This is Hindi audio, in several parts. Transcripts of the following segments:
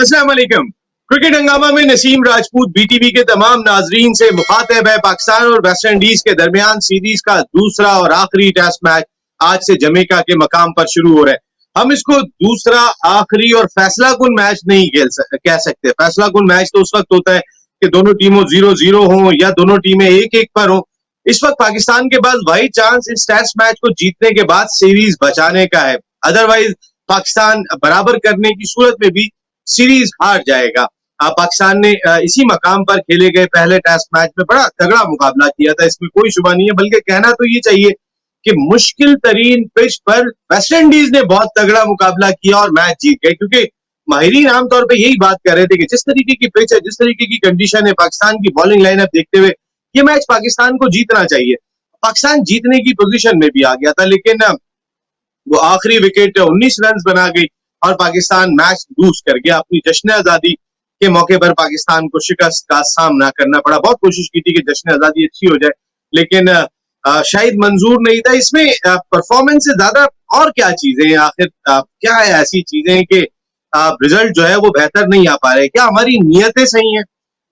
अस्सलाम वालेकुम। क्रिकेट हंगामा में नसीम राजपूत बीटीवी के तमाम नाजरीन से मुखातिब है। पाकिस्तान और वेस्ट इंडीज के दरमियान सीरीज का दूसरा और आखिरी टेस्ट मैच आज से जमैका के मकाम पर शुरू हो रहा है। हम इसको दूसरा, आखिरी और फैसला कुन मैच नहीं कह सकते। फैसला कुन मैच तो उस वक्त होता है कि दोनों टीमों 0-0 हो या दोनों टीमें 1-1 पर हो। इस वक्त पाकिस्तान के पास वही चांस इस टेस्ट मैच को जीतने के बाद सीरीज बचाने का है। अदरवाइज पाकिस्तान बराबर करने की सूरत में भी सीरीज हार जाएगा। पाकिस्तान ने इसी मकाम पर खेले गए पहले टेस्ट मैच में बड़ा तगड़ा मुकाबला किया था, इसमें कोई शुबा नहीं है। बल्कि कहना तो ये चाहिए कि मुश्किल तरीन पिच पर वेस्ट इंडीज ने बहुत तगड़ा मुकाबला किया और मैच जीत गए, क्योंकि माहिरीन आमतौर पर यही बात कर रहे थे कि जिस तरीके की पिच है, जिस तरीके की कंडीशन है, पाकिस्तान की बॉलिंग लाइनअप देखते हुए ये मैच पाकिस्तान को जीतना चाहिए। पाकिस्तान जीतने की पोजीशन में भी आ गया था, लेकिन वो आखिरी विकेट 19 रन बना गई और पाकिस्तान मैच लूज कर गया। अपनी जश्न आजादी के मौके पर पाकिस्तान को शिकस्त का सामना करना पड़ा। बहुत कोशिश की थी कि जश्न आजादी अच्छी हो जाए, लेकिन शायद मंजूर नहीं था। इसमें परफॉर्मेंस से ज्यादा और क्या चीजें हैं, आखिर क्या है ऐसी चीजें कि रिजल्ट जो है वो बेहतर नहीं आ पा रहे? क्या हमारी नीयतें सही हैं,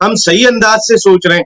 हम सही अंदाज से सोच रहे हैं?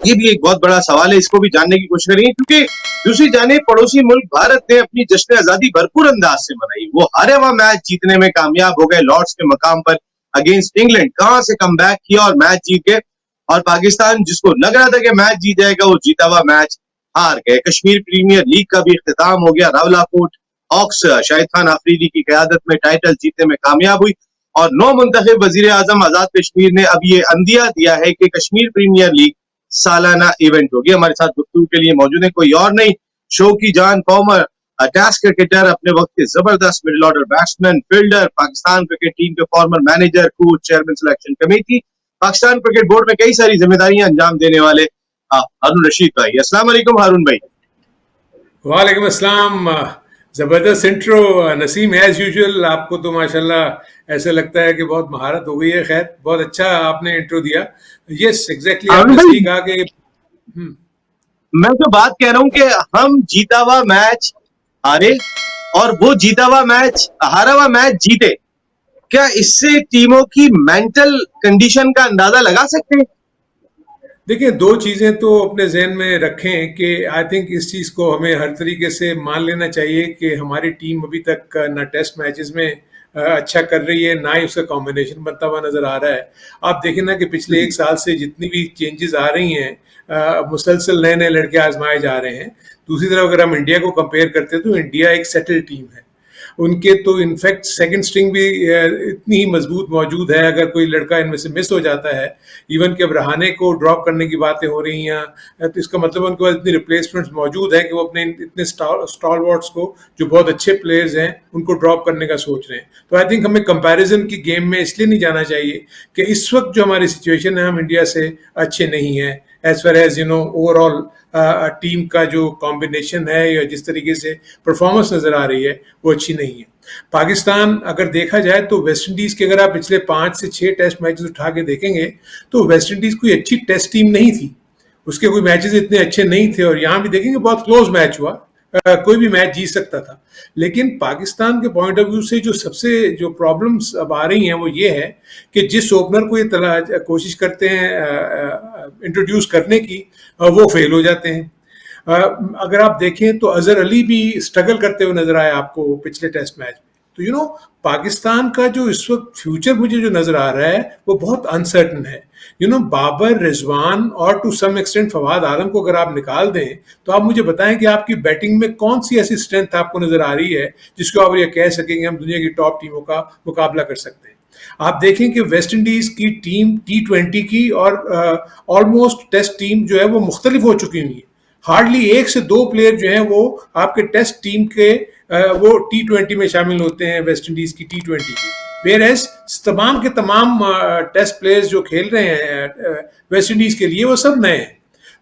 ये भी एक बहुत बड़ा सवाल है, इसको भी जानने की कोशिश करेंगे। क्योंकि दूसरी जाने पड़ोसी मुल्क भारत ने अपनी जश्न आजादी भरपूर अंदाज से मनाई। वो हारे हुआ मैच जीतने में कामयाब हो गए लॉर्ड्स के मकाम पर अगेंस्ट इंग्लैंड। कहां से कम बैक किया और मैच जीत गए। और पाकिस्तान, जिसको लग रहा था कि मैच जीत जाएगा, वो जीता हुआ मैच हार गए। कश्मीर प्रीमियर लीग का भी इख्तिताम हो गया। रावलाकोट हॉक्स शाहिद खान आफरीदी की क़यादत में टाइटल जीतने में कामयाब हुई और नौ मुंतखब वजीर आजम आजाद कश्मीर ने अब ये अंदिया दिया है कि कश्मीर प्रीमियर लीग सालाना इवेंट होगी। हमारे साथ गुफ्तगू के लिए मौजूद है कोई और नहीं, शो की जान, फॉर्मर टेस्ट क्रिकेटर, अपने वक्त के जबरदस्त middle order batsman, fielder, Pakistan cricket team के former manager, coach, chairman selection committee, Pakistan cricket board में कई सारी जिम्मेदारियां अंजाम देने वाले हारून रशीद भाई। अस्सलाम वालेकुम हारून भाई। वालेकुम अस्सलाम। जबरदस्त इंट्रो नसीम, एज यूजुअल। आपको तो माशाल्लाह ऐसा लगता है कि बहुत महारत हो गई है। खैर, बहुत अच्छा आपने इंट्रो दिया। यस, एग्जैक्टली, आपने सही कहा कि मैं तो बात कह रहा हूं कि हम जीता हुआ मैच हारे और वो जीता हुआ मैच, हारा हुआ मैच जीते। क्या इससे टीमों की मेंटल कंडीशन का अंदाजा लगा सकते हैं? देखिए, दो चीज़ें तो अपने जहन में रखें कि आई थिंक इस चीज़ को हमें हर तरीके से मान लेना चाहिए कि हमारी टीम अभी तक ना टेस्ट मैचेस में अच्छा कर रही है, ना ही उसका कॉम्बिनेशन बनता हुआ नज़र आ रहा है। आप देखें ना कि पिछले एक साल से जितनी भी चेंजेस आ रही हैं, मुसलसल नए नए लड़के आजमाए जा रहे हैं। दूसरी तरफ अगर हम इंडिया को कंपेयर करते हैं तो इंडिया एक सेटल टीम है। उनके तो इनफैक्ट सेकंड स्ट्रिंग भी इतनी ही मजबूत मौजूद है। अगर कोई लड़का इनमें से मिस हो जाता है, इवन कि अब रहाने को ड्रॉप करने की बातें हो रही हैं, तो इसका मतलब उनके पास इतनी रिप्लेसमेंट्स मौजूद है कि वो अपने इतने स्टॉलवर्ड्स को, जो बहुत अच्छे प्लेयर्स हैं, उनको ड्रॉप करने का सोच रहे हैं। तो आई थिंक हमें कंपैरिजन की गेम में इसलिए नहीं जाना चाहिए कि इस वक्त जो हमारी सिचुएशन है, हम इंडिया से अच्छे नहीं हैं as far as overall team का जो कॉम्बिनेशन है या जिस तरीके से परफॉर्मेंस नज़र आ रही है वो अच्छी नहीं है। पाकिस्तान अगर देखा जाए तो वेस्ट इंडीज़ के, अगर आप पिछले 5 से 6 टेस्ट मैचेस उठा के देखेंगे तो वेस्ट इंडीज़ कोई अच्छी टेस्ट टीम नहीं थी। उसके कोई मैचेस इतने अच्छे नहीं थे और यहाँ भी देखेंगे बहुत क्लोज मैच हुआ। कोई भी मैच जीत सकता था। लेकिन पाकिस्तान के पॉइंट ऑफ व्यू से जो सबसे जो प्रॉब्लम्स अब आ रही हैं वो ये है कि जिस ओपनर को ये कोशिश करते हैं इंट्रोड्यूस करने की, वो फेल हो जाते हैं। अगर आप देखें तो अजहर अली भी स्ट्रगल करते हुए नजर आए आपको पिछले टेस्ट मैच में। तो पाकिस्तान का जो इस वक्त फ्यूचर मुझे जो नजर आ रहा है वो बहुत अनसर्टन है। बाबर, रिजवान और टू सम एक्सटेंट फवाद आलम को अगर आप निकाल दें तो आप मुझे बताएं कि आपकी बैटिंग में कौन सी ऐसी स्ट्रेंथ आपको नजर आ रही है जिसको आप ये कह सकेंगे हम दुनिया की टॉप टीमों का मुकाबला कर सकते हैं। आप देखें कि वेस्ट इंडीज की टीम T20 की और ऑलमोस्ट टेस्ट टीम जो है वो मुख्तलिफ हो चुकी हुई है। हार्डली 1 से 2 प्लेयर जो हैं वो आपके टेस्ट टीम के वो T20 में शामिल होते हैं, वेस्ट इंडीज की T20 की। वेयरएज तमाम के तमाम टेस्ट प्लेयर्स जो खेल रहे हैं वेस्ट इंडीज के लिए वो सब नए हैं।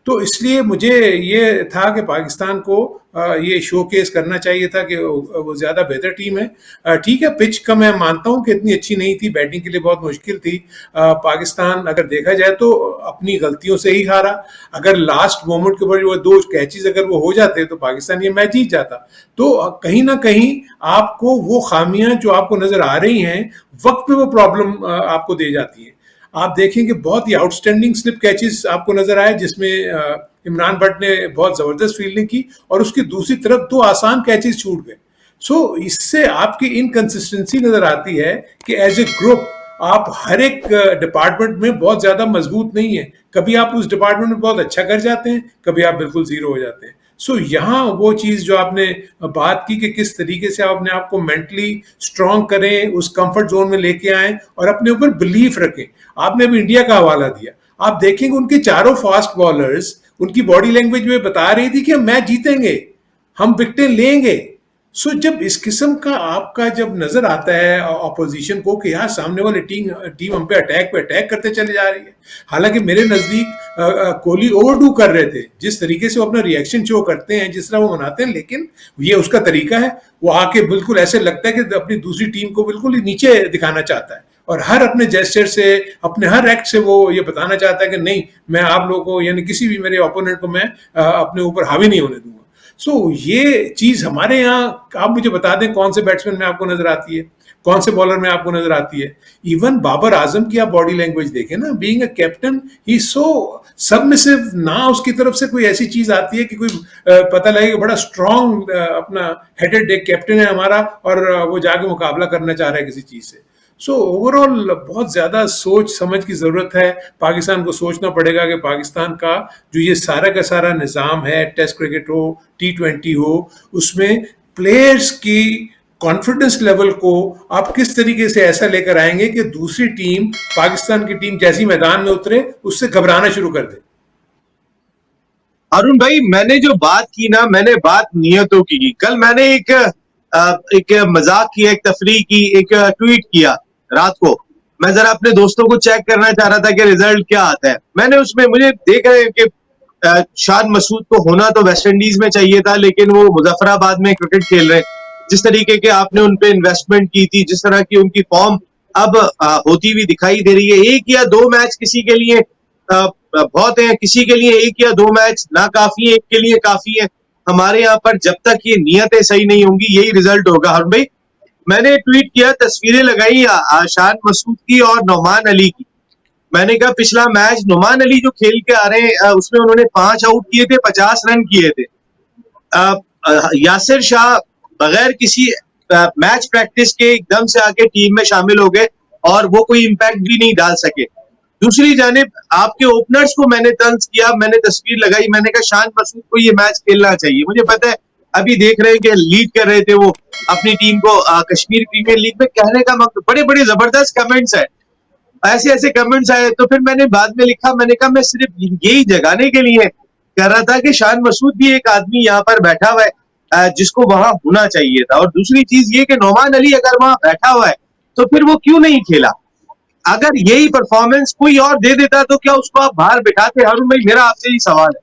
तो इसलिए मुझे ये था कि पाकिस्तान को ये शोकेस करना चाहिए था कि वो ज़्यादा बेहतर टीम है। ठीक है, पिच का मैं मानता हूँ कि इतनी अच्छी नहीं थी, बैटिंग के लिए बहुत मुश्किल थी। पाकिस्तान अगर देखा जाए तो अपनी गलतियों से ही हारा। अगर लास्ट मोमेंट के ऊपर वो 2 कैचेस अगर वो हो जाते तो पाकिस्तान ये मैच जीत जाता। तो कहीं ना कहीं आपको वो खामियां जो आपको नजर आ रही हैं, वक्त पे वो प्रॉब्लम आपको दे जाती है। आप देखेंगे बहुत ही आउटस्टैंडिंग स्लिप कैचेस आपको नजर आए, जिसमें इमरान भट्ट ने बहुत जबरदस्त फील्डिंग की और उसकी दूसरी तरफ 2 आसान कैचेस छूट गए। सो इससे आपकी इनकंसिस्टेंसी नजर आती है कि एज ए ग्रुप आप हर एक डिपार्टमेंट में बहुत ज्यादा मजबूत नहीं है। कभी आप उस डिपार्टमेंट में बहुत अच्छा कर जाते हैं, कभी आप बिल्कुल जीरो हो जाते हैं। सो यहाँ वो चीज जो आपने बात की कि किस तरीके से आप अपने आप को मेंटली स्ट्रांग करें, उस कंफर्ट जोन में लेके आए और अपने ऊपर बिलीफ रखें। आपने अभी इंडिया का हवाला दिया, आप देखेंगे उनके चारों फास्ट बॉलर्स उनकी बॉडी लैंग्वेज में बता रही थी कि हम मैच जीतेंगे, हम विकेटें लेंगे। सो जब इस किस्म का आपका जब नजर आता है ऑपोजिशन को कि यार सामने वाली टीम हम पे अटैक करते चले जा रही है। हालांकि मेरे नजदीक कोहली ओवरडू कर रहे थे, जिस तरीके से वो अपना रिएक्शन शो करते हैं, जिस तरह वो मनाते हैं, लेकिन ये उसका तरीका है। वो आके बिल्कुल ऐसे लगता है कि अपनी दूसरी टीम को बिल्कुल ही नीचे दिखाना चाहता है और हर अपने जेस्चर से, अपने हर एक्ट से वो ये बताना चाहता है कि नहीं, मैं आप लोगों को यानी किसी भी मेरे ओपोनेंट को मैं अपने ऊपर हावी नहीं होने दूंगा। सो ये चीज हमारे यहाँ, आप मुझे बता दें कौन से बैट्समैन में आपको नजर आती है, कौन से बॉलर में आपको नजर आती है। इवन बाबर आजम की आप बॉडी लैंग्वेज देखें ना, being a captain he so submissive, ना उसकी तरफ से कोई ऐसी चीज आती है कि कोई पता लगे कि बड़ा स्ट्रांग अपना हेडेड एक कैप्टन है हमारा और वो जाके मुकाबला करना चाह रहा है किसी चीज से। सो ओवरऑल बहुत ज्यादा सोच समझ की जरूरत है। पाकिस्तान को सोचना पड़ेगा कि पाकिस्तान का जो ये सारा का सारा निज़ाम है, टेस्ट क्रिकेट हो, T20 हो, उसमें प्लेयर्स की कॉन्फिडेंस लेवल को आप किस तरीके से ऐसा लेकर आएंगे कि दूसरी टीम, पाकिस्तान की टीम जैसी मैदान में उतरे उससे घबराना शुरू कर दे। अरुण भाई, मैंने जो बात की ना, मैंने बात नियतों की। कल मैंने एक मजाक किया, एक तफरीह की, एक ट्वीट किया रात को। मैं जरा अपने दोस्तों को चेक करना चाह रहा था कि रिजल्ट क्या आता है। मैंने उसमें, मुझे देख रहे हैं कि शान मसूद को होना तो वेस्ट इंडीज में चाहिए था, लेकिन वो मुजफ्फराबाद में क्रिकेट खेल रहे हैं। जिस तरीके के आपने उन पे इन्वेस्टमेंट की थी, जिस तरह की उनकी फॉर्म अब होती हुई दिखाई दे रही है। 1 या 2 मैच किसी के लिए बहुत है, किसी के लिए 1 या 2 मैच ना काफी है, एक के लिए काफी है। हमारे यहाँ पर जब तक ये नियतें सही नहीं होंगी, यही रिजल्ट होगा। हर भाई, मैंने ट्वीट किया, तस्वीरें लगाई शान मसूद की और नौमान अली की। मैंने कहा पिछला मैच नौमान अली जो खेल के आ रहे हैं, उसमें उन्होंने 5 आउट किए थे, 50 रन किए थे। यासिर शाह बगैर किसी मैच प्रैक्टिस के एकदम से आके टीम में शामिल हो गए और वो कोई इम्पैक्ट भी नहीं डाल सके। दूसरी जानिब आपके ओपनर्स को मैंने तंज किया, मैंने तस्वीर लगाई, मैंने कहा शान मसूद को ये मैच खेलना चाहिए। मुझे पता है अभी देख रहे हैं कि लीड कर रहे थे वो अपनी टीम को कश्मीर प्रीमियर लीग में। कहने का मतलब, बड़े बड़े जबरदस्त कमेंट्स है, ऐसे ऐसे कमेंट्स आए। तो फिर मैंने बाद में लिखा, मैंने कहा मैं सिर्फ यही जगाने के लिए कह रहा था कि शान मसूद भी एक आदमी यहाँ पर बैठा हुआ है जिसको वहां होना चाहिए था। और दूसरी चीज ये कि नौमान अली अगर वहां बैठा हुआ है तो फिर वो क्यों नहीं खेला? अगर यही परफॉर्मेंस कोई और दे देता तो क्या उसको आप बाहर बिठाते? हारून भाई, मेरा आपसे ही सवाल है।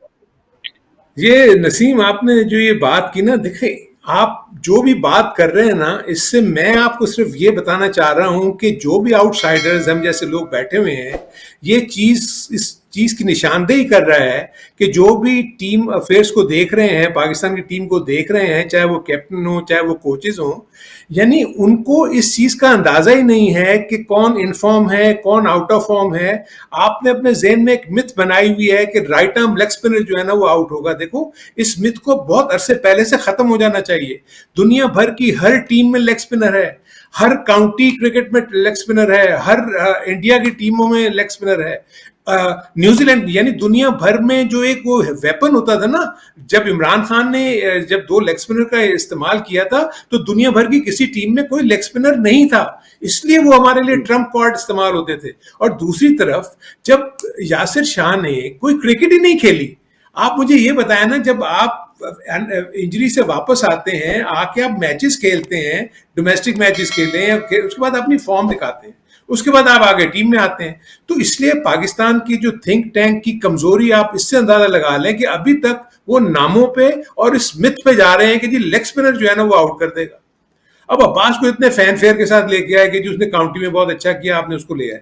ये नसीम, आपने जो ये बात की ना, देखे आप जो भी बात कर रहे हैं ना, इससे मैं आपको सिर्फ ये बताना चाह रहा हूं कि जो भी आउटसाइडर्स हम जैसे लोग बैठे हुए हैं, ये चीज इस चीज की निशानदेही कर रहा है कि जो भी टीम अफेयर्स को देख रहे हैं, पाकिस्तान की टीम को देख रहे हैं, चाहे वो कैप्टन हो चाहे वो कोचेज हो, यानी उनको इस चीज का अंदाजा ही नहीं है कि कौन इन फॉर्म है, कौन आउट ऑफ फॉर्म है। आपने अपने जेहन में एक मिथ बनाई हुई है कि राइट आर्म लेग स्पिनर जो है ना वो आउट होगा। देखो, इस मिथ को बहुत अरसे पहले से खत्म हो जाना चाहिए। दुनिया भर की हर टीम में लेग स्पिनर है, हर काउंटी क्रिकेट में लेग स्पिनर है, हर इंडिया की टीमों में लेग स्पिनर है। न्यूजीलैंड, यानी दुनिया भर में जो एक वो वेपन होता था ना, जब इमरान खान ने जब 2 लेग स्पिनर का इस्तेमाल किया था तो दुनिया भर की किसी टीम में कोई लेग स्पिनर नहीं था, इसलिए वो हमारे लिए ट्रम्प कार्ड इस्तेमाल होते थे। और दूसरी तरफ जब यासिर शाह ने कोई क्रिकेट ही नहीं खेली, आप मुझे ये बताया ना, जब आप इंजरी से वापस आते हैं, आके आप मैचेस खेलते हैं, डोमेस्टिक मैचेस खेलते हैं, उसके बाद अपनी फॉर्म दिखाते हैं, उसके बाद आप आगे टीम में आते हैं। तो इसलिए पाकिस्तान की जो थिंक टैंक की कमजोरी आप इससे अंदाजा लगा लें कि अभी तक वो नामों पे और इस मिथ पे जा रहे हैं कि जी लेग स्पिनर जो है ना वो आउट कर देगा। अब अब्बास को इतने फैन फेयर के साथ लेके आए कि जो उसने काउंटी में बहुत अच्छा किया, आपने उसको ले आए।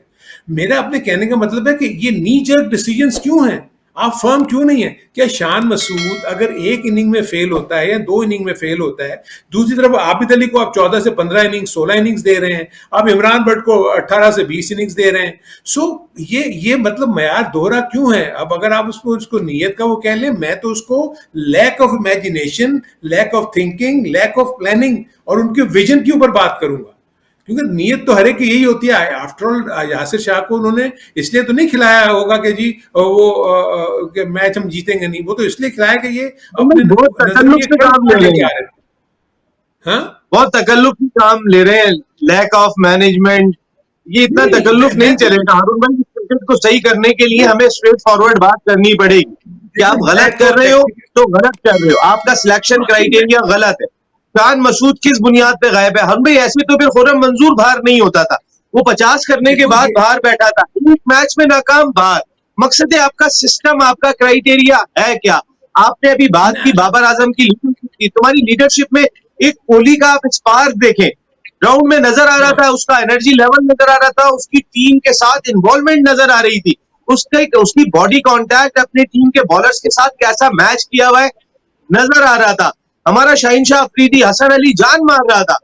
मेरा अपने कहने का मतलब है कि ये नी जर्क डिसीजंस क्यों हैं? आप फर्म क्यों नहीं है? क्या शान मसूद अगर एक इनिंग में फेल होता है या 2 इनिंग में फेल होता है, दूसरी तरफ आबिद अली को आप 14 से 15 इनिंग्स 16 इनिंग्स दे रहे हैं, आप इमरान भट्ट को 18 से 20 इनिंग्स दे रहे हैं। सो ये मतलब मयार दोहरा क्यों है? अब अगर आप उसको नीयत का वो कह लें, मैं तो उसको lack of imagination, lack of thinking, lack of planning और उनके विजन के ऊपर बात करूंगा। क्योंकि नीयत तो हर एक की यही होती है। आफ्टर ऑल यासिर शाह को उन्होंने इसलिए तो नहीं खिलाया होगा कि जी वो कि मैच हम जीतेंगे नहीं, वो तो इसलिए खिलाया कि ये अपने बहुत तकल्लुफ से काम ले रहे हैं, हाँ बहुत तकल्लुफ से काम ले रहे हैं, लैक ऑफ मैनेजमेंट। ये इतना नहीं, तकल्लुफ नहीं मैं तो चलेगा हारून भाई। क्रिकेट को सही करने के लिए हमें स्ट्रेट फॉरवर्ड बात करनी पड़ेगी कि आप मैं गलत तो कर रहे हो टेक्निकल तो गलत कर रहे हो, आपका सिलेक्शन क्राइटेरिया गलत है। शान मसूद किस बुनियाद पे गायब है? हम भाई ऐसे तो फिर खुर्रम मंजूर बाहर नहीं होता था, वो 50 करने के देखो बाद ये बाहर बैठा था, एक मैच में नाकाम बाहर। मकसद है आपका सिस्टम, आपका क्राइटेरिया है क्या? आपने अभी बात की बाबर आजम की लीडरशिप की, तुम्हारी लीडरशिप में एक कोहली का आप स्पार्क देखें, ग्राउंड में नजर आ रहा हाँ था, उसका एनर्जी लेवल नजर आ रहा था, उसकी टीम के साथ इन्वॉल्वमेंट नजर आ रही थी, उसकी बॉडी कांटेक्ट अपने टीम के बॉलर्स के साथ कैसा मैच किया हुआ है नजर आ रहा था। हमारा शाहिनशाह अफरीदी, हसन अली जान मार रहा था,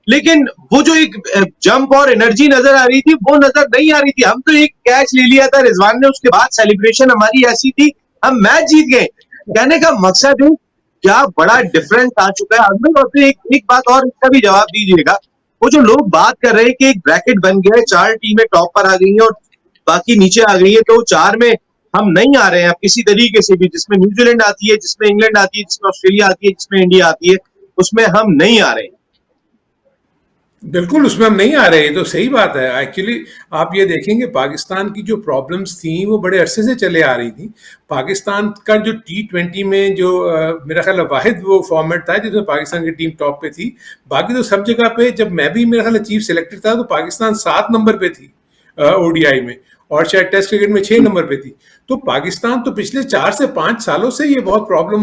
लेकिन वो जो एक जंप और एनर्जी नजर आ रही थी वो नजर नहीं आ रही थी। हम तो एक कैच ले लिया था रिजवान ने, उसके बाद सेलिब्रेशन हमारी ऐसी थी, हम मैच जीत गए। कहने का मकसद है क्या बड़ा डिफरेंस आ चुका है। अगले और फिर एक बात और, इसका भी जवाब दीजिएगा। वो जो लोग बात कर रहे हैं कि एक ब्रैकेट बन गया है, 4 टीमें टॉप पर आ गई हैं और बाकी नीचे आ गई है, तो 4 में हम नहीं आ रहे हैं अब किसी तरीके से भी, जिसमें न्यूजीलैंड आती है, जिसमें इंग्लैंड आती है, जिसमें ऑस्ट्रेलिया आती है, जिसमें इंडिया आती है, उसमें हम नहीं आ रहे हैं। बिल्कुल उसमें हम नहीं आ रहे, ये तो सही बात है। एक्चुअली आप ये देखेंगे पाकिस्तान की जो प्रॉब्लम्स थी वो बड़े अरसे से चले आ रही थी। पाकिस्तान का जो T20 में जो मेरा ख्याल है वाहिद वो फॉर्मेट था जिसमें पाकिस्तान की टीम टॉप पे थी। बाकी तो सब जगह पे, जब मैं भी मेरा ख्याल चीफ सिलेक्टर था तो पाकिस्तान 7 नंबर पे थी ODI में, और शायद टेस्ट क्रिकेट में 6 नंबर पे थी। तो पाकिस्तान तो पिछले 4 से 5 सालों से ये बहुत प्रॉब्लम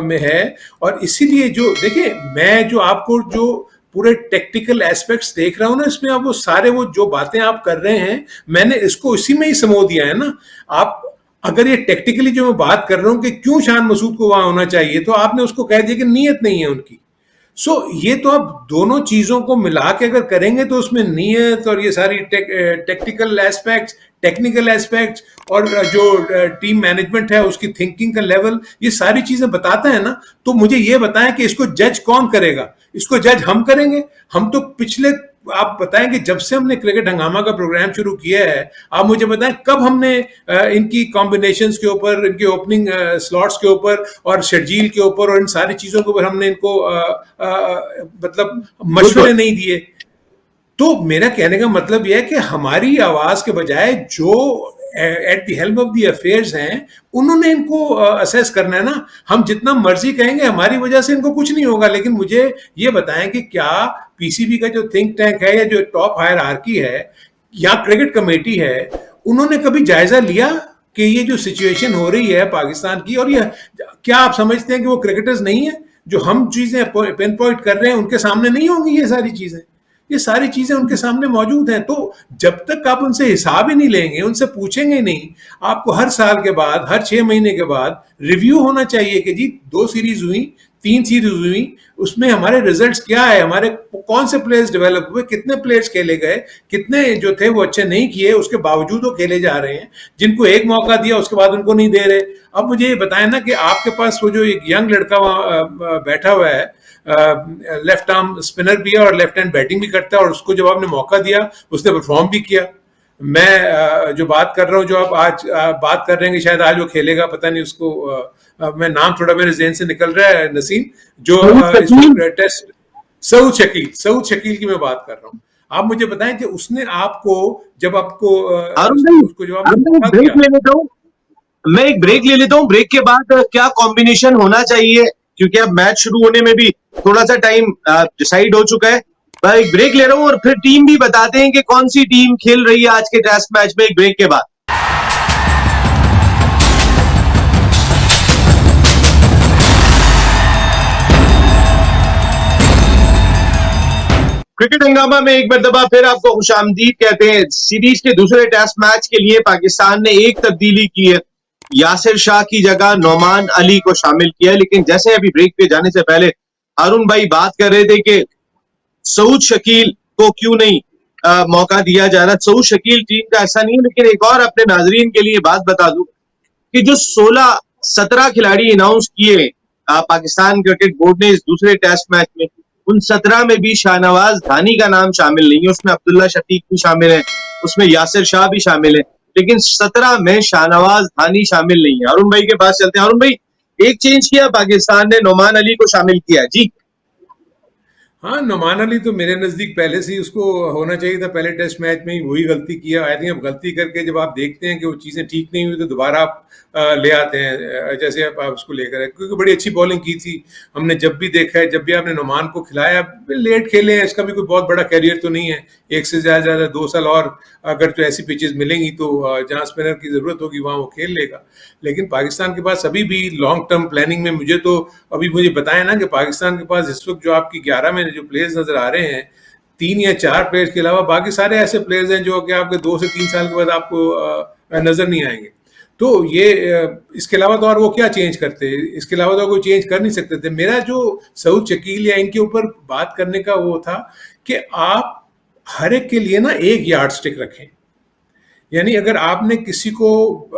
में है। और इसीलिए जो देखिए, मैं जो आपको जो पूरे टेक्निकल एस्पेक्ट्स देख रहा हूं ना, इसमें आप वो सारे वो जो बातें आप कर रहे हैं, मैंने इसको इसी में ही समो दिया है ना। आप अगर ये टेक्निकली जो मैं बात कर रहा हूं कि क्यों शान मसूद को वहां होना चाहिए, तो आपने उसको कह दिया कि नीयत नहीं है उनकी। ये तो आप दोनों चीजों को मिला के अगर करेंगे तो उसमें नीयत और ये सारी टेक्निकल एस्पेक्ट्स, टेक्निकल एस्पेक्ट्स और जो टीम मैनेजमेंट है उसकी थिंकिंग का लेवल, ये सारी चीजें बताता है ना। तो मुझे ये बताएं कि इसको जज कौन करेगा? इसको जज हम करेंगे? हम तो पिछले, आप बताएं कि जब से हमने क्रिकेट हंगामा का प्रोग्राम शुरू किया है, आप मुझे बताएं कब हमने इनकी कॉम्बिनेशंस के ऊपर, इनके ओपनिंग स्लॉट्स के ऊपर और शेड्यूल के ऊपर और इन सारी चीजों के ऊपर हमने इनको मतलब मशवरे नहीं दिए। तो मेरा कहने का मतलब यह है कि हमारी आवाज के बजाय जो at the helm of the affairs हैं, उन्होंने इनको असेस करना है ना। हम जितना मर्जी कहेंगे हमारी वजह से इनको कुछ नहीं होगा, लेकिन मुझे ये बताएं कि क्या PCB का जो थिंक टैंक है या जो टॉप हायरार्की है या क्रिकेट कमेटी है, उन्होंने कभी जायजा लिया कि ये जो सिचुएशन हो रही है पाकिस्तान की, और ये क्या आप समझते हैं कि वो क्रिकेटर्स नहीं है? जो हम चीजें पिन पॉइंट कर रहे हैं उनके सामने नहीं होंगी ये सारी चीजें? ये सारी चीजें उनके सामने मौजूद हैं। तो जब तक आप उनसे हिसाब ही नहीं लेंगे, उनसे पूछेंगे नहीं, आपको हर साल के बाद, हर 6 महीने के बाद रिव्यू होना चाहिए कि जी 2 सीरीज हुई, 3 सीरीज हुई, उसमें हमारे रिजल्ट्स क्या है, हमारे कौन से प्लेयर्स डेवलप हुए, कितने प्लेयर्स खेले गए, कितने जो थे वो अच्छे नहीं किए, उसके बावजूद वो खेले जा रहे हैं। जिनको एक मौका दिया उसके बाद उनको नहीं दे रहे। अब मुझे ये बताएं ना कि आपके पास वो जो एक यंग लड़का वहां बैठा हुआ है, लेफ्ट आर्म स्पिनर भी है और लेफ्ट हैंड बैटिंग भी करता है, और उसको जब आपने मौका दिया उसने परफॉर्म भी किया। मैं जो बात कर रहा हूँ, जो आप आज बात कर रहे हैं कि शायद आज वो खेलेगा, पता नहीं उसको मैं नाम थोड़ा मेरे ज़हन से निकल रहा है, नसीम, जो टेस्ट, सऊद शकील की मैं बात कर रहा हूँ। आप मुझे बताएं कि उसने आपको जब आपको उसको जब आपने ब्रेक ले लेता हूँ, मैं एक ब्रेक ले लेता हूँ, ब्रेक के बाद क्या कॉम्बिनेशन होना चाहिए क्योंकि अब मैच शुरू होने में भी थोड़ा सा टाइम डिसाइड हो चुका है। मैं एक ब्रेक ले रहा हूं और फिर टीम भी बताते हैं कि कौन सी टीम खेल रही है आज के टेस्ट मैच में, एक ब्रेक के बाद। क्रिकेट हंगामा में एक मरतबा फिर आपको खुशामदीद कहते हैं। सीरीज के दूसरे टेस्ट मैच के लिए पाकिस्तान ने एक तब्दीली की है, यासिर शाह की जगह नोमान अली को शामिल किया है। लेकिन जैसे अभी ब्रेक पे जाने से पहले हारून भाई बात कर रहे थे कि सऊद शकील को क्यों नहीं मौका दिया जा रहा। सऊद शकील टीम का ऐसा नहीं है, लेकिन एक और अपने नाजरीन के लिए बात बता दूं कि जो 16-17 खिलाड़ी अनाउंस किए पाकिस्तान क्रिकेट बोर्ड ने इस दूसरे टेस्ट मैच में, उन 17 में भी शाहनवाज धानी का नाम शामिल नहीं है। उसमें अब्दुल्ला शफीक भी शामिल है, उसमें यासिर शाह भी शामिल है, लेकिन 17 में शाहनवाज धानी शामिल नहीं है। अरुण भाई के पास चलते हैं। अरुण भाई, एक चेंज किया पाकिस्तान ने, नोमान अली को शामिल किया जी। हाँ, नुमान अली तो मेरे नज़दीक पहले से ही उसको होना चाहिए था, पहले टेस्ट मैच में ही वही गलती किया। आई थिंक अब गलती करके जब आप देखते हैं कि वो चीज़ें ठीक नहीं हुई तो दोबारा आप ले आते हैं, जैसे आप उसको लेकर आए, क्योंकि बड़ी अच्छी बॉलिंग की थी। हमने जब भी देखा है, जब भी आपने नुमान को खिलाया, लेट खेले हैं, इसका भी कोई बहुत बड़ा कैरियर तो नहीं है। एक से ज़्यादा 2 साल और अगर तो ऐसी पिचेस मिलेंगी तो जहाँ स्पिनर की ज़रूरत होगी वहाँ वो खेल लेगा। लेकिन पाकिस्तान के पास अभी भी लॉन्ग टर्म प्लानिंग में मुझे बताया ना कि पाकिस्तान के पास इस वक्त जो आपकी 11 में जो प्लेयर्स नजर आ रहे हैं, 3 या 4 प्लेयर्स के अलावा बाकी सारे ऐसे प्लेयर्स हैं जो कि आपके 2 से 3 साल के बाद आपको नजर नहीं आएंगे। तो ये इसके अलावा तो और वो क्या चेंज करते, इसके अलावा तो कोई चेंज कर नहीं सकते थे। मेरा जो सऊद शकील या इनके ऊपर बात करने का वो था कि आप हर एक के लिए ना एक यार्ड स्टिक रखें। यानी अगर आपने किसी को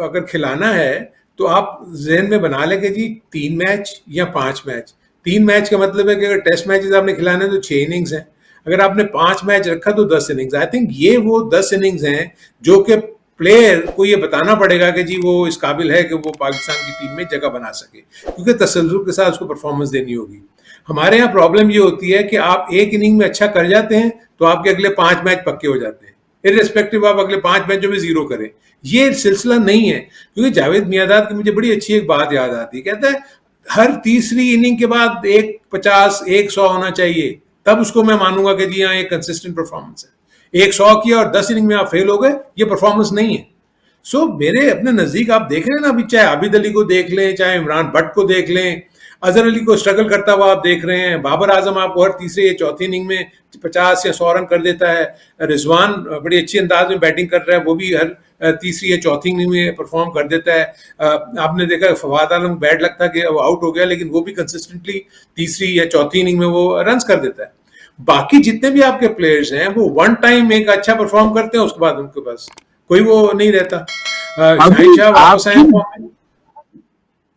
अगर खिलाना है तो आप जहन में बना लें कि जी 3 मैच या 5 मैच। 3 मैच का मतलब है कि अगर टेस्ट मैचेस आपने खिलाने हैं तो 6 इनिंग्स हैं। अगर आपने 5 मैच रखा तो 10 इनिंग्स। आई थिंक ये वो 10 इनिंग्स हैं जो कि प्लेयर को ये बताना पड़ेगा कि जी वो इस काबिल है कि वो पाकिस्तान की टीम में जगह बना सके, क्योंकि तसल्जुल के साथ उसको परफॉर्मेंस देनी होगी। हमारे यहाँ प्रॉब्लम ये होती है कि आप एक इनिंग में अच्छा कर जाते हैं तो आपके अगले 5 मैच पक्के हो जाते हैं, इर्रेस्पेक्टिव आप अगले 5 मैचों में 0 करें। ये सिलसिला नहीं है, क्योंकि जावेद मियांदाद की मुझे बड़ी अच्छी एक बात याद आती है। कहता है हर तीसरी इनिंग के बाद 150 100 होना चाहिए, तब उसको मैं मानूंगा कि जी हाँ एक कंसिस्टेंट परफॉर्मेंस है। 100 किया और 10 इनिंग में आप फेल हो गए, ये परफॉर्मेंस नहीं है। सो मेरे अपने नजदीक आप देख रहे हैं ना, अभी चाहे आबिद अली को देख लें, चाहे इमरान भट्ट को देख लें, अजहर अली को स्ट्रगल करता हुआ आप देख रहे हैं, बाबर आजम आपको हर तीसरे या चौथी इनिंग में 50 या 100 रन कर देता है, रिजवान बड़ी अच्छी अंदाज में बैटिंग कर रहा है, वो भी हर तीसरी या चौथी इनिंग में परफॉर्म कर देता है। आपने देखा फवाद आलम बैड लगता कि वो आउट हो गया, लेकिन वो भी कंसिस्टेंटली तीसरी या चौथी इनिंग में वो रन कर देता है। बाकी जितने भी आपके प्लेयर्स हैं वो वन टाइम एक अच्छा परफॉर्म करते हैं, उसके बाद उनके पास कोई वो नहीं रहता। शाहिद शाह वापस आए।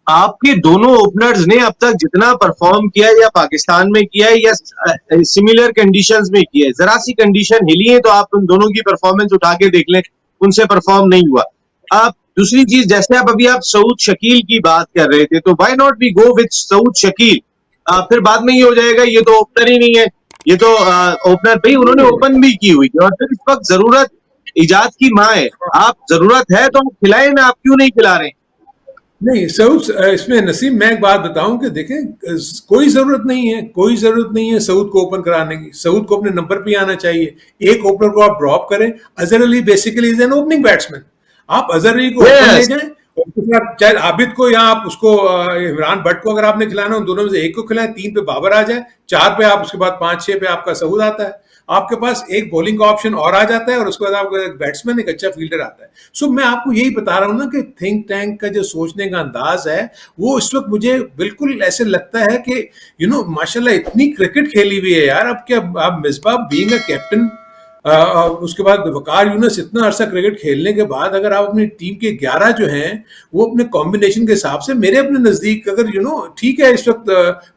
आपके दोनों ओपनर्स ने अब तक जितना परफॉर्म किया या पाकिस्तान में किया है या सिमिलर कंडीशंस में किया है, जरा सी कंडीशन हिली है तो आप उन दोनों की परफॉर्मेंस उठा के देख लें, उनसे परफॉर्म नहीं हुआ। आप दूसरी चीज, जैसे आप सऊद शकील की बात कर रहे थे, तो why not we go with Saud Shakeel. फिर बाद में ये हो जाएगा ये तो ओपनर ही नहीं है, ये तो ओपनर भाई उन्होंने ओपन भी की हुई है, और फिर इस वक्त जरूरत इजाद की माँ है। आप जरूरत है तो आप खिलाए ना, आप क्यों नहीं खिला रहे? नहीं सऊद, इसमें नसीब मैं एक बात बताऊं कि देखें कोई जरूरत नहीं है सऊद को ओपन कराने की। सऊद को अपने नंबर पे आना चाहिए। एक ओपनर को आप ड्रॉप करें। Azhar Ali basically is an opening batsman. आप अजहर अली को ओपन ले जाएं, चाहे आबिद को या आप उसको इमरान भट्ट को अगर आपने खिलाना, उन दोनों में से एक को खिलाएं। 3 पे बाबर आ जाए, 4 पे आप, उसके बाद 5-6 पे आपका सऊद आता है। आपके पास एक बॉलिंग का ऑप्शन और आ जाता है, और उसके बाद आपको एक बैट्समैन, एक अच्छा फील्डर आता है। सो मैं आपको यही बता रहा हूं ना कि थिंक टैंक का जो सोचने का अंदाज है वो इस वक्त मुझे बिल्कुल ऐसे लगता है कि माशाल्लाह इतनी क्रिकेट खेली हुई है यार। अब क्या आप मिसबाह बीइंग अ कैप्टन, उसके बाद वकार यूनुस इतना अरसा क्रिकेट खेलने के बाद अगर आप अपनी टीम के 11 जो हैं वो अपने कॉम्बिनेशन के हिसाब से, मेरे अपने नजदीक अगर ठीक है, इस वक्त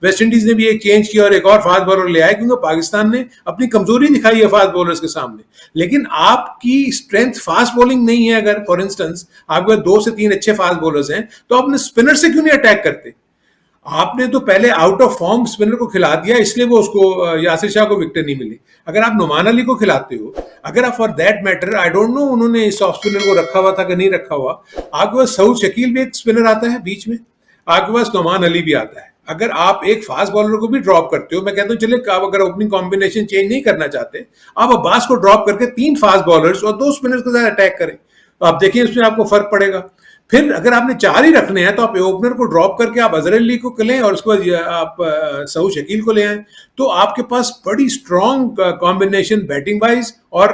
वेस्ट इंडीज ने भी एक चेंज किया और एक और फास्ट बॉलर ले आया, क्योंकि पाकिस्तान ने अपनी कमजोरी दिखाई है फास्ट बॉलर्स के सामने। लेकिन आपकी स्ट्रेंथ फास्ट बॉलिंग नहीं है। अगर फॉर इंस्टेंस आपके 2 से 3 अच्छे फास्ट बॉलर्स हैं तो अपने स्पिनर से क्यों नहीं अटैक करते? आपने तो पहले आउट ऑफ फॉर्म स्पिनर को खिला दिया, इसलिए वो उसको यासिर शाह को विकेट नहीं मिली। अगर आप नुमान अली को खिलाते हो, अगर आप for that matter, I don't know उन्होंने इस ऑफ स्पिनर को रखा हुआ था कि नहीं रखा हुआ, आपके पास सऊद शकील भी एक स्पिनर आता है बीच में, आपके पास नुमान अली भी आता है। अगर आप एक फास्ट बॉलर को भी ड्रॉप करते हो, मैं कहता हूँ चलिए आप अगर ओपनिंग कॉम्बिनेशन चेंज नहीं करना चाहते, आप अब्बास को ड्रॉप करके 3 फास्ट बॉलर्स और 2 स्पिनर्स के साथ अटैक करें, तो आप देखिए इसमें आपको फर्क पड़ेगा। फिर अगर आपने 4 ही रखने हैं तो आप ओपनर को ड्रॉप करके आप अजहर अली को लें और उसके बाद आप सऊद शकील को ले आए, तो आपके पास बड़ी स्ट्रॉन्ग कॉम्बिनेशन बैटिंग वाइज और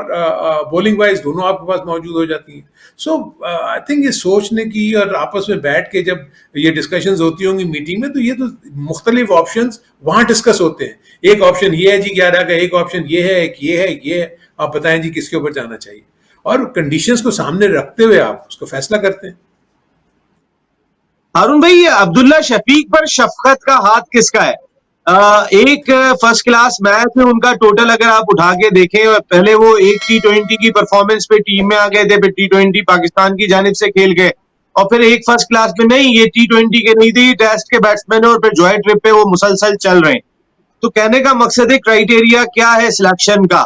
बॉलिंग वाइज दोनों आपके पास मौजूद हो जाती हैं। सो आई थिंक ये सोचने की और आपस में बैठ के जब ये डिस्कशंस होती होंगी मीटिंग में, तो ये तो मुख्तलिफ ऑप्शंस वहां डिस्कस होते हैं। एक ऑप्शन ये है जी 11 का, एक ऑप्शन ये है, एक ये है, ये है, आप बताएं जी किसके ऊपर जाना चाहिए, और कंडीशंस को सामने रखते हुए आप उसको फैसला करते हैं। हारून भाई, अब्दुल्ला शफीक पर शफकत का हाथ किसका है? एक फर्स्ट क्लास मैच में उनका टोटल अगर आप उठा के देखें, पहले वो एक T20 की परफॉर्मेंस पे टीम में आ गए थे, फिर T20 पाकिस्तान की जानिब से खेल गए, और फिर एक फर्स्ट क्लास में नहीं, ये T20 के नहीं थे, टेस्ट के बैट्समैन, और फिर जॉय ट्रिप पे वो मुसलसल चल रहे हैं। तो कहने का मकसद है क्राइटेरिया क्या है सिलेक्शन का?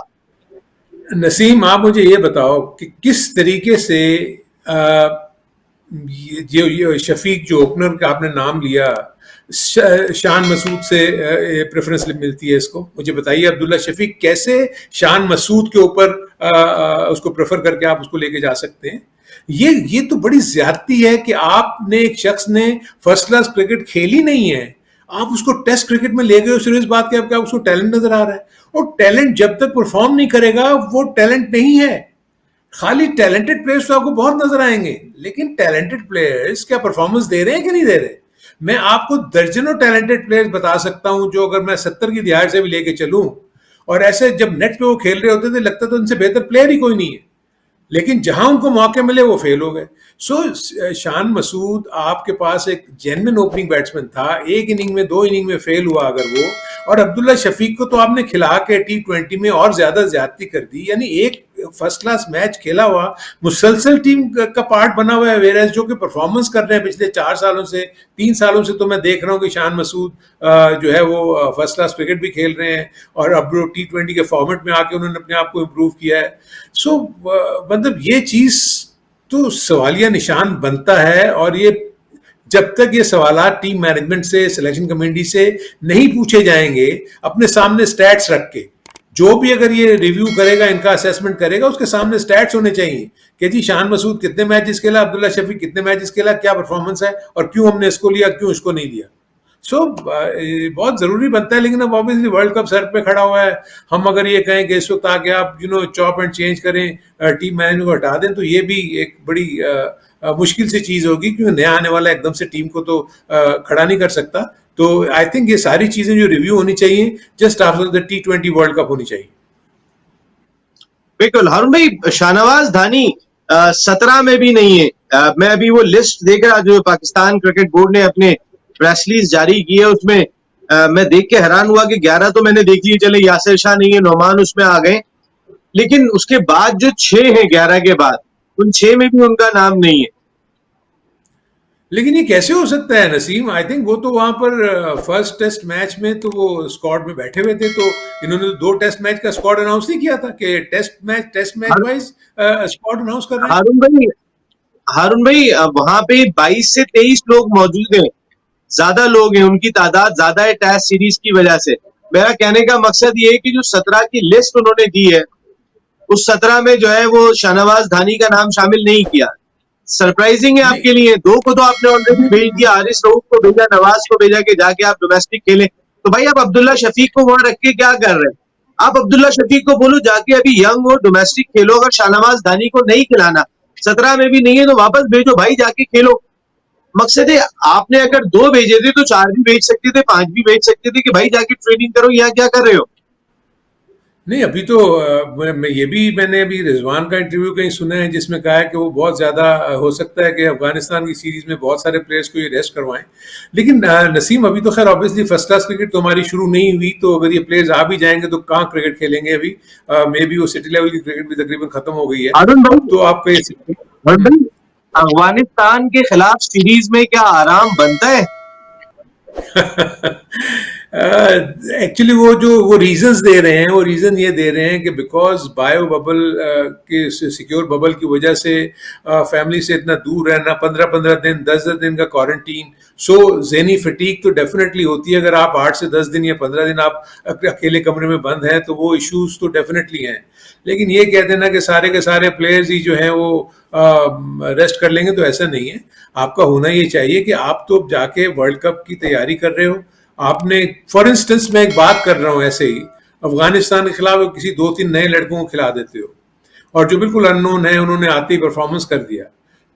नसीम, आप मुझे ये बताओ कि किस तरीके से ये शफीक जो ओपनर का आपने नाम लिया, शान मसूद से प्रेफरेंस मिलती है इसको, मुझे बताइए अब्दुल्ला शफीक कैसे शान मसूद के ऊपर उसको प्रेफर करके आप उसको लेके जा सकते हैं? ये तो बड़ी ज्यादती है कि आपने एक शख्स ने फर्स्ट क्लास क्रिकेट खेली नहीं है, आप उसको टेस्ट क्रिकेट में ले गए हो, सिर्फ इस बात के आपको उसको टैलेंट नजर आ रहा है, और टैलेंट जब तक परफॉर्म नहीं करेगा वो टैलेंट नहीं है। खाली टैलेंटेड प्लेयर्स तो आपको बहुत नजर आएंगे, लेकिन टैलेंटेड प्लेयर्स क्या परफॉर्मेंस दे रहे हैं कि नहीं दे रहे? मैं आपको दर्जनों टैलेंटेड प्लेयर्स बता सकता हूं जो अगर मैं 70 की दिहाड़ से भी लेके चलूं, और ऐसे जब नेट पे वो खेल रहे होते थे लगता तो उनसे बेहतर प्लेयर ही कोई नहीं है, लेकिन जहां उनको मौके मिले वो फेल हो गए। सो शान मसूद आपके पास एक जेन्युइन ओपनिंग बैट्समैन था, एक इनिंग में 2 इनिंग में फेल हुआ अगर वो, और अब्दुल्ला शफीक को तो आपने खिला के T20 में और ज्यादा ज्यादती कर दी, यानी एक फर्स्ट क्लास मैच खेला हुआ मुसलसल टीम का पार्ट बना हुआ है, वेरएस जो कि परफॉर्मेंस कर रहे हैं पिछले 4 सालों से, 3 सालों से, तो मैं देख रहा हूं कि शान मसूद जो है वो फर्स्ट क्लास क्रिकेट भी खेल रहे हैं, और अब T20 के फॉर्मेट में आके उन्होंने अपने आप को इम्प्रूव किया है। सो मतलब ये चीज तो सवालिया निशान बनता है, और ये जब तक ये सवालात टीम मैनेजमेंट से, सिलेक्शन कमेटी से नहीं पूछे जाएंगे, अपने सामने स्टैट्स रख के, जो भी अगर ये रिव्यू करेगा, इनका असेसमेंट करेगा, उसके सामने स्टैट्स होने चाहिए कि जी शान मसूद कितने मैचेस खेला, अब्दुल्ला शफीक कितने मैचेस खेला, क्या परफॉर्मेंस है, और क्यों हमने इसको लिया, क्यों इसको नहीं लिया। सो बहुत जरूरी बनता है, लेकिन अब ऑब्वियसली वर्ल्ड कप सर पे खड़ा हुआ है, हम अगर ये कहें कि इस वक्त आके आप चॉप एंड चेंज करें, टीम मैनेजमेंट को हटा दें, तो ये भी एक बड़ी मुश्किल सी चीज होगी, क्योंकि नया आने वाला एकदम से टीम को तो खड़ा नहीं कर सकता। तो आई थिंक ये सारी चीजें जो रिव्यू होनी चाहिए just after the T20 world cup होनी चाहिए। बिल्कुल हारून भाई, शाहनवाज धानी 17 में भी नहीं है। मैं अभी वो लिस्ट देख रहा जो पाकिस्तान क्रिकेट बोर्ड ने अपने प्रेस रिलीज जारी की है, उसमें मैं देख के हैरान हुआ कि 11 तो मैंने देख लिए, चले यासिर शाह नहीं है, नोमान उसमें आ गए, लेकिन उसके बाद जो 6 हैं 11 के बाद, उन 6 में भी उनका नाम नहीं है। लेकिन ये कैसे हो सकता है नसीम? आई थिंक वो तो वहां पर फर्स्ट टेस्ट मैच में तो वो स्क्वाड में बैठे हुए थे, तो इन्होंने 2 टेस्ट मैच का स्क्वाड अनाउंस नहीं किया था कि test match wise squad announce कर रहे हैं? हारून भाई वहां पे 22 से 23 लोग मौजूद हैं, ज्यादा लोग हैं, उनकी तादाद ज्यादा है टेस्ट सीरीज की वजह से। मेरा कहने का मकसद ये है कि जो 17 की लिस्ट उन्होंने दी है, उस 17 में जो है वो शाहनवाज धानी का नाम शामिल नहीं किया। सरप्राइजिंग है आपके लिए। 2 को तो आपने ऑलरेडी भेज दिया, हारिस रऊफ को भेजा, नवाज को भेजा कि जाके आप डोमेस्टिक खेलें, तो भाई आप अब्दुल्ला शफीक को वहां रख के क्या कर रहे हैं? आप अब्दुल्ला शफीक को बोलो जाके अभी यंग हो, डोमेस्टिक खेलो। अगर शाहनवाज धानी को नहीं खिलाना, 17 में भी नहीं है, तो वापस भेजो भाई, जाके खेलो। मकसद है, आपने अगर 2 भेजे थे तो 4 भी भेज सकते थे, 5 भी भेज सकते थे कि भाई जाके ट्रेनिंग करो, यहाँ क्या कर रहे हो? नहीं, अभी तो मैंने अभी रिजवान का इंटरव्यू कहीं सुना है जिसमें कहा है कि वो बहुत ज्यादा हो सकता है कि अफगानिस्तान की सीरीज में बहुत सारे प्लेयर्स को ये रेस्ट करवाएं। लेकिन नसीम, अभी तो खैर ऑब्वियसली फर्स्ट क्लास क्रिकेट तो हमारी शुरू नहीं हुई, तो अगर ये प्लेयर्स आ भी जाएंगे तो कहाँ क्रिकेट खेलेंगे अभी? मे बी वो सिटी लेवल की क्रिकेट भी तकरीबन खत्म हो गई है, तो आपका ये अफगानिस्तान के खिलाफ सीरीज में क्या आराम बनता है? एक्चुअली वो रीजंस दे रहे हैं, वो रीजन ये दे रहे हैं कि बिकॉज बायो बबल के सिक्योर बबल की वजह से फैमिली से इतना दूर रहना, 15-15 दिन 10-10 दिन का क्वारंटीन, सो ज़हनी फटीक तो डेफिनेटली होती है। अगर आप 8 से 10 दिन या 15 दिन आप अकेले कमरे में बंद हैं तो वो इश्यूज तो डेफिनेटली हैं। लेकिन ये कह देना कि सारे के सारे प्लेयर्स ही जो हैं वो रेस्ट कर लेंगे, तो ऐसा नहीं है। आपका होना ये चाहिए कि आप तो जाके वर्ल्ड कप की तैयारी कर रहे हो। आपने फॉर इंस्टेंस, मैं एक बात कर रहा हूँ ऐसे ही, अफगानिस्तान के खिलाफ किसी 2-3 नए लड़कों को खिला देते हो और जो बिल्कुल अननोन है उन्होंने आते ही परफॉर्मेंस कर दिया,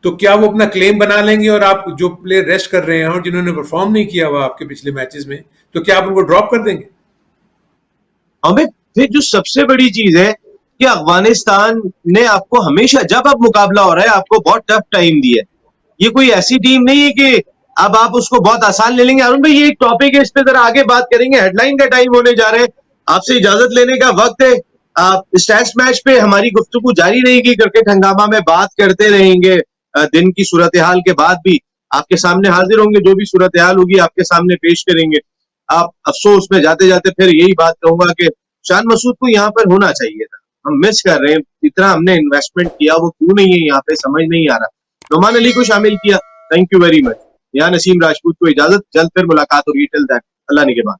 तो क्या वो अपना क्लेम बना लेंगे? और आप जो प्लेयर रेस्ट कर रहे हैं और जिन्होंने परफॉर्म नहीं किया हुआ आपके पिछले मैचेस में, तो क्या आप उनको ड्रॉप कर देंगे? हमें फिर जो सबसे बड़ी चीज है कि अफगानिस्तान ने आपको हमेशा, जब अब मुकाबला हो रहा है, आपको बहुत टफ टाइम दिया है। ये कोई ऐसी टीम नहीं है कि अब आप उसको बहुत आसान ले लेंगे। अरुण भाई, ये एक टॉपिक है, इस पे जरा आगे बात करेंगे। हेडलाइन का टाइम होने जा रहा है, आपसे इजाजत लेने का वक्त है। इस टेस्ट मैच पे हमारी गुफ्तगू जारी रहेगी, क्रिकेट हंगामा में बात करते रहेंगे। दिन की सूरत हाल के बाद भी आपके सामने हाजिर होंगे, जो भी सूरत हाल होगी आपके सामने पेश करेंगे। आप अफसोस में जाते जाते फिर यही बात कहूंगा कि शान मसूद को यहाँ पर होना चाहिए था। हम मिस कर रहे हैं, इतना हमने इन्वेस्टमेंट किया, वो क्यों नहीं है यहाँ पे, समझ नहीं आ रहा। नुमान अली को शामिल किया, थैंक यू वेरी मच। यहाँ नसीम राजपूत को इजाजत, जल्द फिर मुलाकात होगी। Till that, Allah निगहबान।